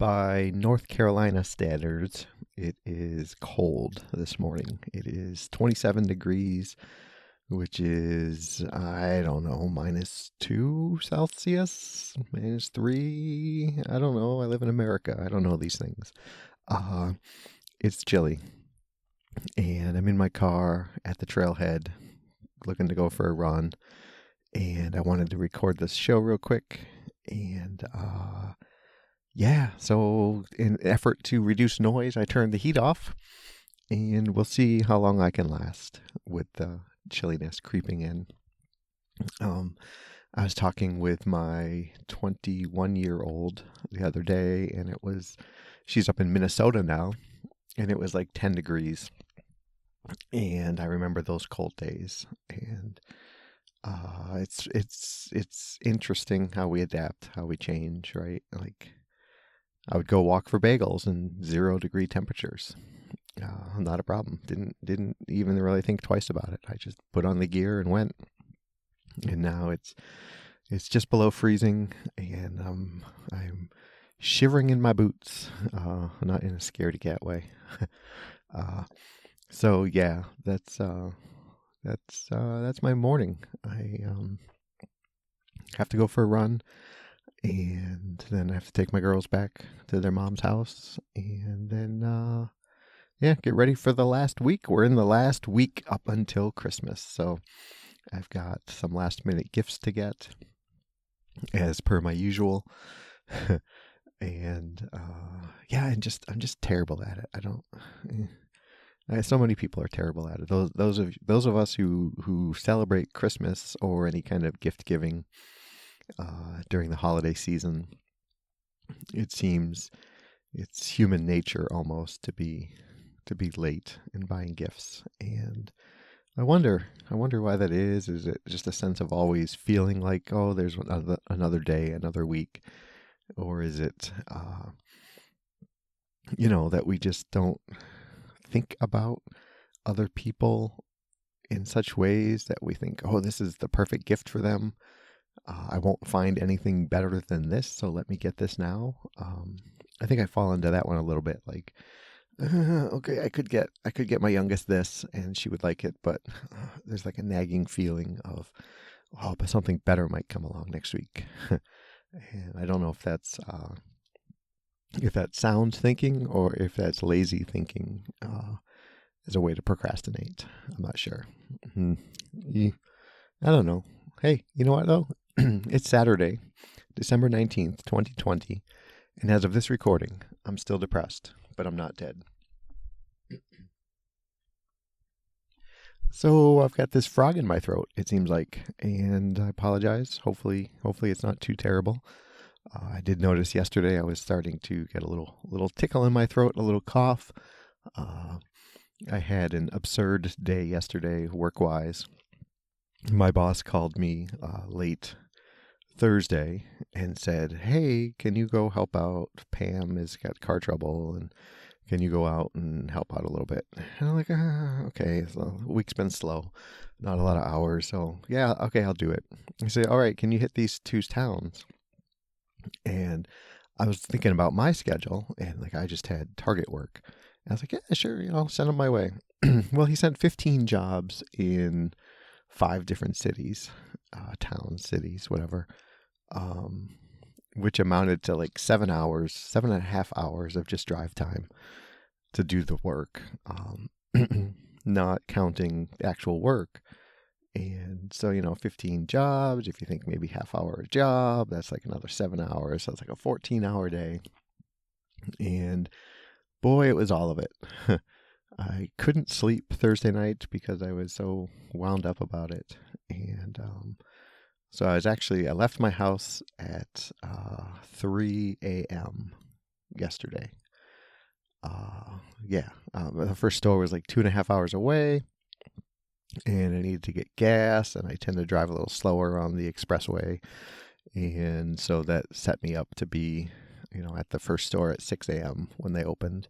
By North Carolina standards, it is cold this morning. It is 27 degrees, which is, I don't know, -2 Celsius, -3. I don't know. I live in America. I don't know these things. Uh, it's chilly. And I'm in my car at the trailhead looking to go for a run. And I wanted to record this show real quick. And yeah, so in effort to reduce noise, I turned the heat off, and we'll see how long I can last with the chilliness creeping in. I was talking with my 21-year-old the other day, and she's up in Minnesota now, and it was like 10 degrees. And I remember those cold days, and it's interesting how we adapt, how we change, right? Like, I would go walk for bagels in 0 degree temperatures. Not a problem. Didn't even really think twice about it. I just put on the gear and went. And now it's just below freezing, and I'm shivering in my boots. Not in a scaredy cat way. So yeah, that's my morning. I have to go for a run. And then I have to take my girls back to their mom's house. And then, get ready for the last week. We're in the last week up until Christmas. So I've got some last minute gifts to get, as per my usual. And, I'm just terrible at it. So many people are terrible at it. Those of us who celebrate Christmas or any kind of gift giving during the holiday season, it seems it's human nature almost to be late in buying gifts. And I wonder why that is. Is it just a sense of always feeling like, oh, there's another day, another week? Or is it, that we just don't think about other people in such ways that we think, oh, this is the perfect gift for them. I won't find anything better than this, so let me get this now. I think I fall into that one a little bit. Like, okay, I could get my youngest this, and she would like it, but there's like a nagging feeling of, oh, but something better might come along next week. And I don't know if that's sound thinking or if that's lazy thinking as a way to procrastinate. I'm not sure. I don't know. Hey, you know what though? It's Saturday, December 19th, 2020, and as of this recording, I'm still depressed, but I'm not dead. So I've got this frog in my throat, it seems like, and I apologize. Hopefully it's not too terrible. I did notice yesterday I was starting to get a little tickle in my throat, a little cough. I had an absurd day yesterday, work-wise. My boss called me late Thursday and said, hey, can you go help out? Pam has got car trouble, and can you go out and help out a little bit? And I'm like, okay, so the week's been slow, not a lot of hours, so yeah, okay, I'll do it. I say, all right, can you hit these two towns? And I was thinking about my schedule, and like I just had Target work. And I was like, yeah, sure, send them my way. Well, he sent 15 jobs in 5 different cities, towns, cities, whatever, which amounted to like 7.5 hours of just drive time to do the work, not counting actual work. And so, 15 jobs, if you think maybe half hour a job, that's like another 7 hours. So it's like a 14-hour day. And boy, it was all of it. I couldn't sleep Thursday night because I was so wound up about it. And so I left my house at 3 a.m. yesterday. The first store was like 2.5 hours away, and I needed to get gas, and I tend to drive a little slower on the expressway. And so that set me up to be, at the first store at 6 a.m. when they opened.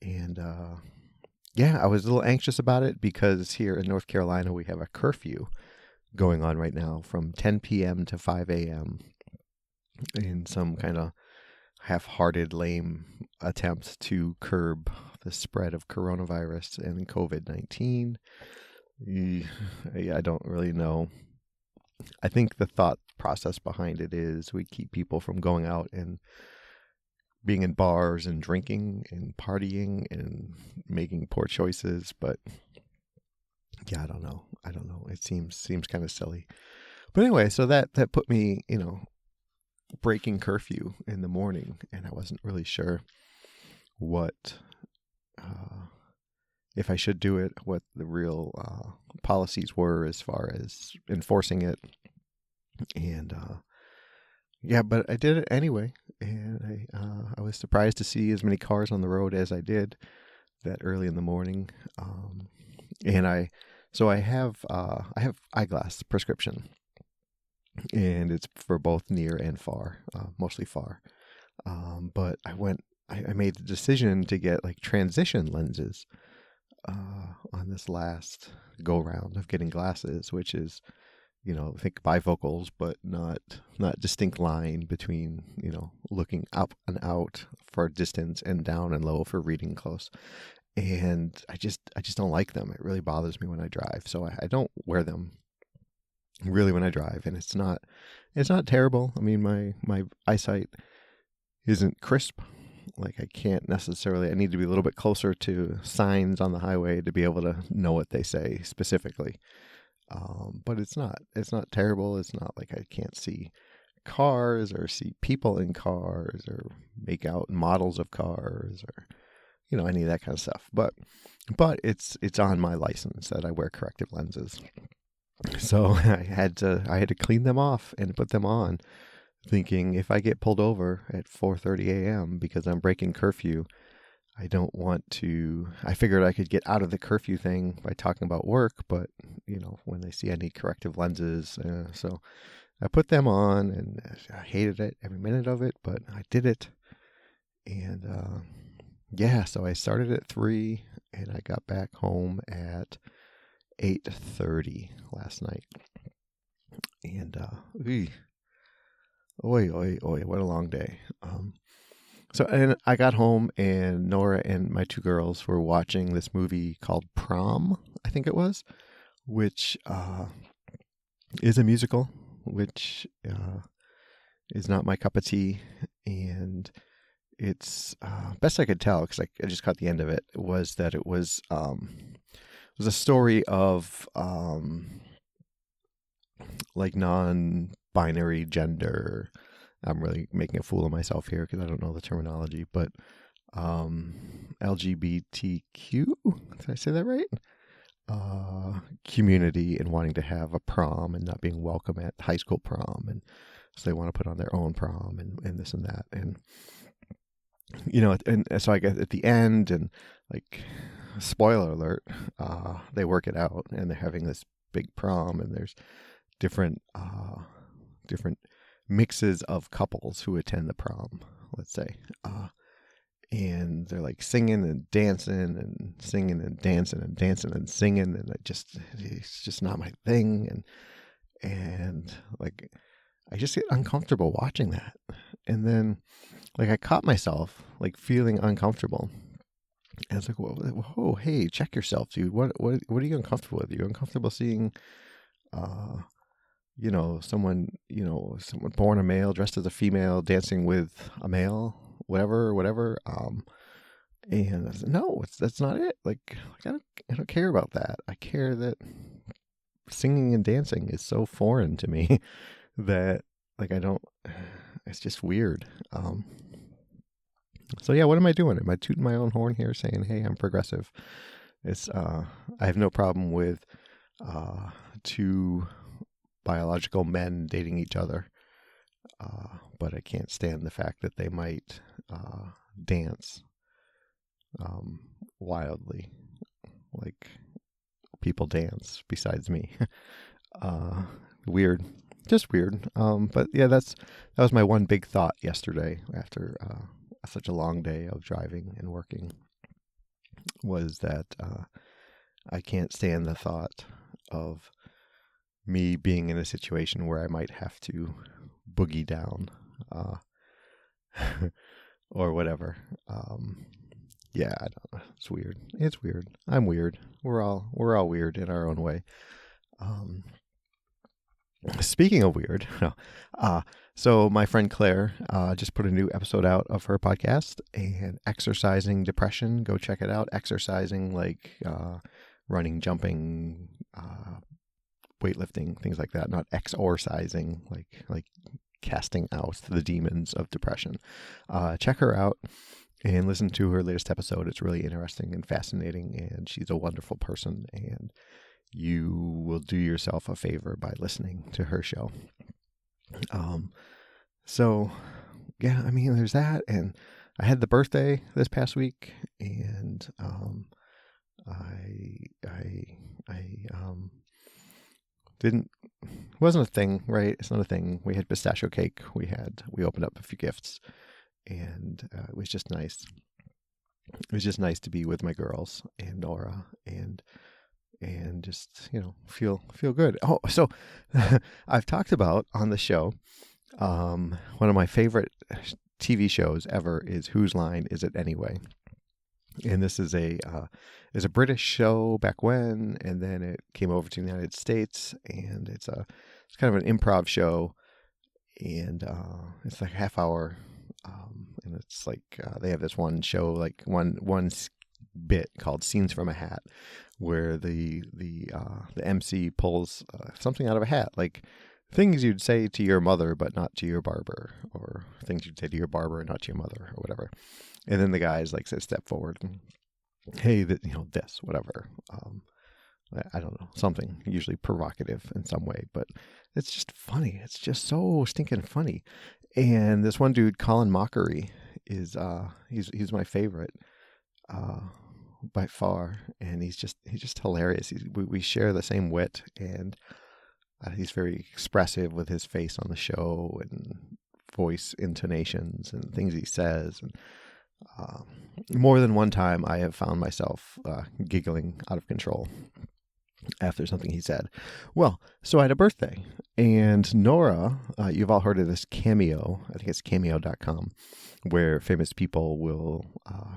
And I was a little anxious about it because here in North Carolina, we have a curfew going on right now from 10 p.m. to 5 a.m. in some kind of half-hearted, lame attempt to curb the spread of coronavirus and COVID-19. I don't really know. I think the thought process behind it is we keep people from going out and being in bars and drinking and partying and making poor choices. But yeah, I don't know. It seems kind of silly. But anyway, so that put me, breaking curfew in the morning, and I wasn't really sure what, if I should do it, what the real policies were as far as enforcing it. And yeah, but I did it anyway, and I was surprised to see as many cars on the road as I did that early in the morning. And I have eyeglass prescription, and it's for both near and far, mostly far. But I made the decision to get like transition lenses on this last go round of getting glasses, which is, think bifocals, but not distinct line between, looking up and out for distance and down and low for reading close. And I just don't like them. It really bothers me when I drive. So I don't wear them really when I drive, and it's not terrible. I mean, my eyesight isn't crisp. Like I can't necessarily, I need to be a little bit closer to signs on the highway to be able to know what they say specifically. But it's not terrible. It's not like I can't see cars or see people in cars or make out models of cars or, any of that kind of stuff. But it's on my license that I wear corrective lenses. So I had to clean them off and put them on, thinking if I get pulled over at 4:30 a.m. because I'm breaking curfew, I don't want to. I figured I could get out of the curfew thing by talking about work, but when they see I need corrective lenses, so I put them on, and I hated it every minute of it, but I did it. And yeah, so I started at 3 and I got back home at 8:30 last night. And what a long day. So, and I got home, and Nora and my two girls were watching this movie called Prom, I think it was, which is a musical, which is not my cup of tea. And it's best I could tell, because I just caught the end of it, was that it was a story of like non-binary gender. I'm really making a fool of myself here because I don't know the terminology, but LGBTQ, did I say that right? Community, and wanting to have a prom and not being welcome at high school prom, and so they want to put on their own prom and this and that, and and so I get at the end, and like, spoiler alert, they work it out and they're having this big prom, and there's different mixes of couples who attend the prom, let's say, and they're like singing and dancing and singing and dancing and dancing and singing, and it's just not my thing, and like I just get uncomfortable watching that. And then like I caught myself like feeling uncomfortable, and it's like, whoa, hey, check yourself, dude. What are you uncomfortable with? Are you uncomfortable seeing someone born a male dressed as a female dancing with a male, whatever. And I said, no, that's not it. Like I don't care about that. I care that singing and dancing is so foreign to me that like it's just weird. So yeah, what am I doing? Am I tooting my own horn here saying, hey, I'm progressive? It's I have no problem with two biological men dating each other, but I can't stand the fact that they might dance wildly, like people dance besides me. Weird, just weird. But yeah, that was my one big thought yesterday after such a long day of driving and working, was that I can't stand the thought of me being in a situation where I might have to boogie down or whatever. Yeah, I don't know. It's weird. It's weird. I'm weird. We're all weird in our own way. Um, Speaking of weird, no. So my friend Claire just put a new episode out of her podcast and exercising depression. Go check it out. Exercising like running, jumping, weightlifting, things like that. Not exorcising, like casting out the demons of depression. Check her out and listen to her latest episode. It's really interesting and fascinating, and she's a wonderful person, and you will do yourself a favor by listening to her show. So yeah, I mean, there's that, and I had the birthday this past week, and I didn't, wasn't a thing, right? It's not a thing. We had pistachio cake. We opened up a few gifts, and it was just nice. It was just nice to be with my girls and Nora, and just, feel good. Oh, so I've talked about on the show, one of my favorite TV shows ever is Whose Line Is It Anyway? And this is a British show back when, and then it came over to the United States, and it's kind of an improv show, and it's like a half hour, and it's like they have this one show, like one bit called Scenes from a Hat, where the MC pulls something out of a hat, like things you'd say to your mother but not to your barber, or things you'd say to your barber and not to your mother, or whatever. And then the guys like say, step forward and, hey, this, whatever. I don't know, something usually provocative in some way, but it's just funny. It's just so stinking funny. And this one dude, Colin Mockery, is he's my favorite by far, and he's just hilarious. We share the same wit, and he's very expressive with his face on the show and voice intonations and things he says. And more than one time, I have found myself giggling out of control after something he said. Well, so I had a birthday, and Nora, you've all heard of this Cameo. I think it's cameo.com, where famous people will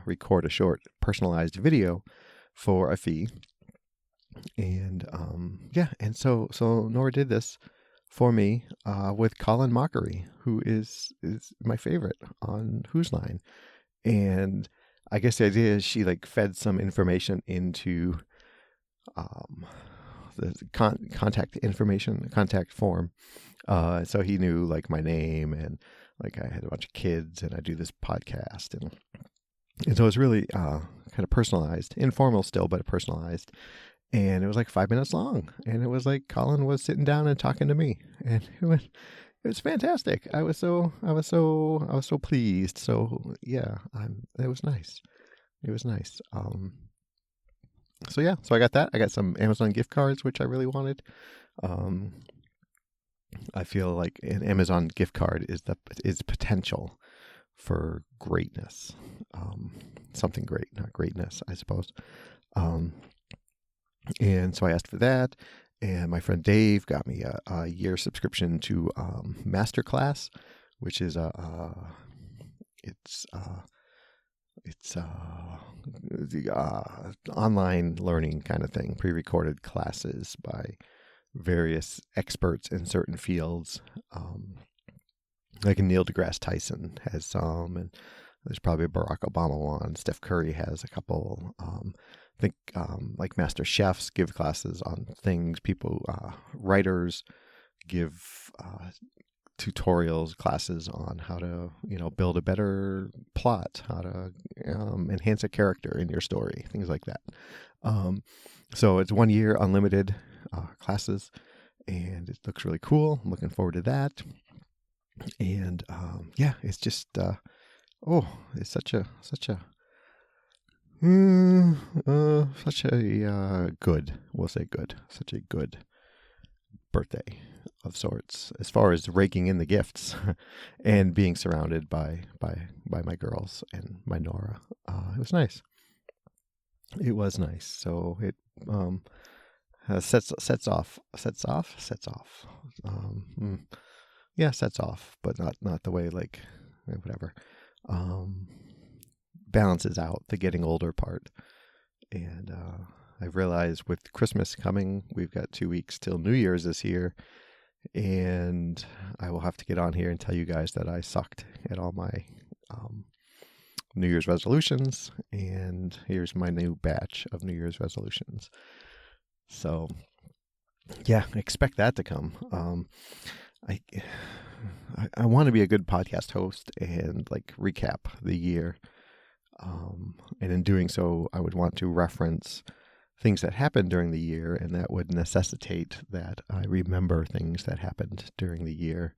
record a short personalized video for a fee. And and so Nora did this for me with Colin Mockery, who is my favorite on Whose Line. And I guess the idea is she like fed some information into the contact form. So he knew like my name, and like I had a bunch of kids, and I do this podcast, and so it's really kind of personalized, informal still, but personalized. And it was like 5 minutes long, and it was like Colin was sitting down and talking to me, and it was fantastic. I was so pleased. So yeah, it was nice. It was nice. So yeah, so I got that. I got some Amazon gift cards, which I really wanted. I feel like an Amazon gift card is potential for greatness. Something great, not greatness, I suppose. And so I asked for that, and my friend Dave got me a year subscription to Masterclass, which is the online learning kind of thing, pre-recorded classes by various experts in certain fields. Like Neil deGrasse Tyson has some, and there's probably a Barack Obama one. Steph Curry has a couple. I think like master chefs give classes on things. People, writers give tutorials, classes on how to, build a better plot, how to enhance a character in your story, things like that. So it's 1 year unlimited classes, and it looks really cool. I'm looking forward to that. And it's just it's such a such a good birthday of sorts, as far as raking in the gifts and being surrounded by my girls and my Nora. It was nice. It was nice. So it sets off. Sets off, but not the way like whatever. balances out the getting older part. And I've realized with Christmas coming, we've got 2 weeks till New Year's this year. And I will have to get on here and tell you guys that I sucked at all my New Year's resolutions. And here's my new batch of New Year's resolutions. So, yeah, expect that to come. I want to be a good podcast host and like recap the year. And in doing so, I would want to reference things that happened during the year, and that would necessitate that I remember things that happened during the year.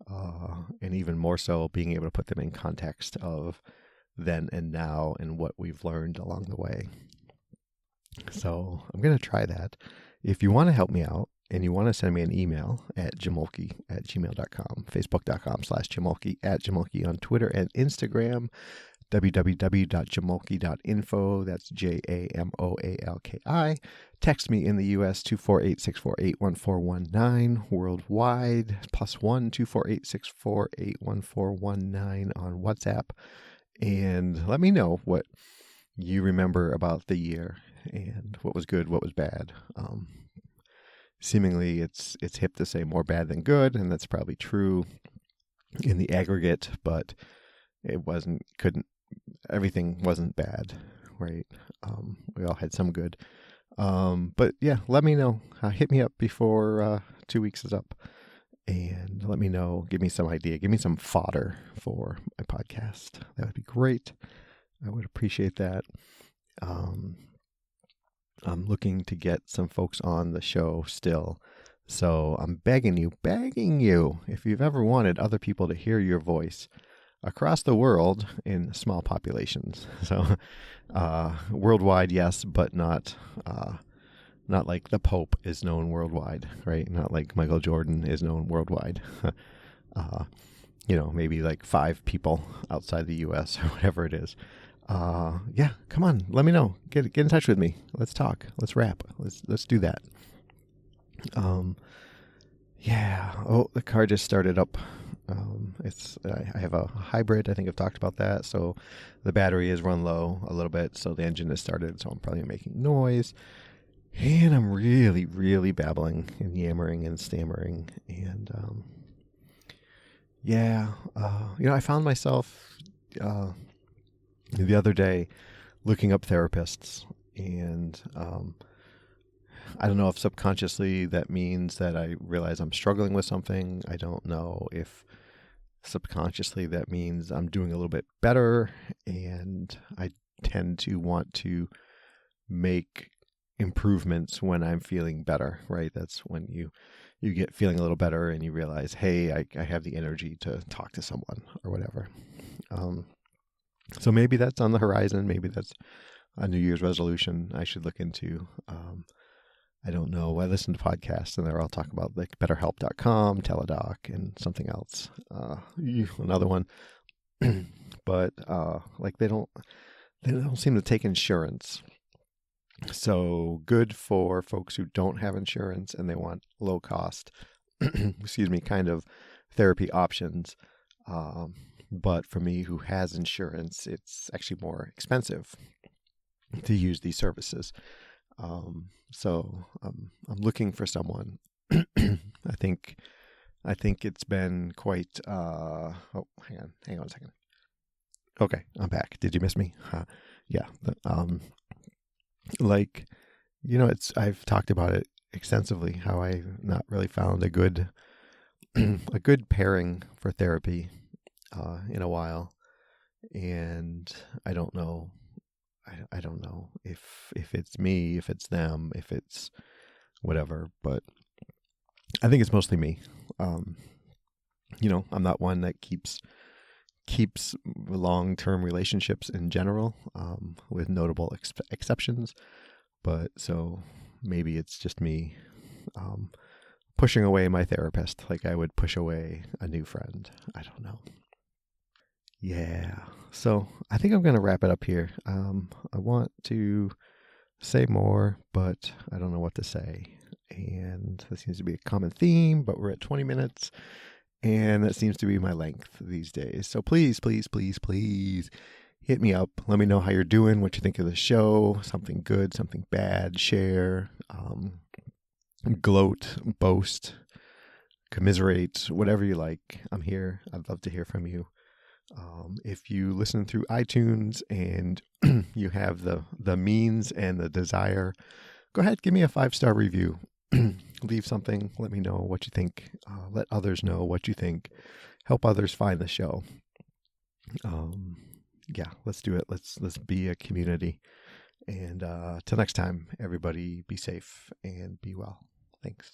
And even more so, being able to put them in context of then and now and what we've learned along the way. So I'm going to try that. If you want to help me out and you want to send me an email at jamolke@gmail.com, facebook.com/jamolke, on Twitter and Instagram, www.jamolke.info. That's JAMOALKI. Text me in the U.S. 248-648-1419. Worldwide, +1 248-648-1419 on WhatsApp. And let me know what you remember about the year and what was good, what was bad. Seemingly it's hip to say more bad than good, and that's probably true in the aggregate, but everything wasn't bad, right? We all had some good. But yeah, let me know. Hit me up before 2 weeks is up, and let me know. Give me some idea. Give me some fodder for my podcast. That would be great. I would appreciate that. I'm looking to get some folks on the show still. So I'm begging you, if you've ever wanted other people to hear your voice across the world in small populations. So worldwide, yes, but not like the Pope is known worldwide, right? Not like Michael Jordan is known worldwide. Maybe like 5 people outside the U.S. or whatever it is. Yeah, come on, let me know. Get in touch with me. Let's talk. Let's rap. Let's do that. Yeah. Oh, the car just started up. I have a hybrid. I think I've talked about that. So the battery is run low a little bit. So the engine has started. So I'm probably making noise. And I'm really, really babbling and yammering and stammering. And I found myself the other day looking up therapists, and I don't know if subconsciously that means that I realize I'm struggling with something. I don't know if subconsciously that means I'm doing a little bit better, and I tend to want to make improvements when I'm feeling better, right? That's when you get feeling a little better and you realize, hey, I have the energy to talk to someone or whatever. So maybe that's on the horizon. Maybe that's a New Year's resolution I should look into. I don't know. I listen to podcasts and they're all talking about like BetterHelp.com, Teladoc, and something else. Another one. But like they don't seem to take insurance. So good for folks who don't have insurance and they want low cost, kind of therapy options. But for me who has insurance, it's actually more expensive to use these services. So I'm looking for someone. I think it's been quite. Hang on a second. Okay, I'm back. Did you miss me? Yeah. I've talked about it extensively. How I've not really found a good pairing for therapy in a while, and I don't know. I don't know if it's me, if it's them, if it's whatever, but I think it's mostly me. I'm not one that keeps long-term relationships in general, with notable exceptions. But so maybe it's just me pushing away my therapist like I would push away a new friend. I don't know. Yeah. So I think I'm going to wrap it up here. I want to say more, but I don't know what to say. And that seems to be a common theme, but we're at 20 minutes and that seems to be my length these days. So please, please, please, please hit me up. Let me know how you're doing, what you think of the show, something good, something bad, share, gloat, boast, commiserate, whatever you like. I'm here. I'd love to hear from you. If you listen through iTunes and you have the means and the desire, go ahead, give me a 5-star review. Leave something. Let me know what you think. Let others know what you think. Help others find the show. Yeah, let's do it. Let's be a community. And till next time, everybody be safe and be well. Thanks.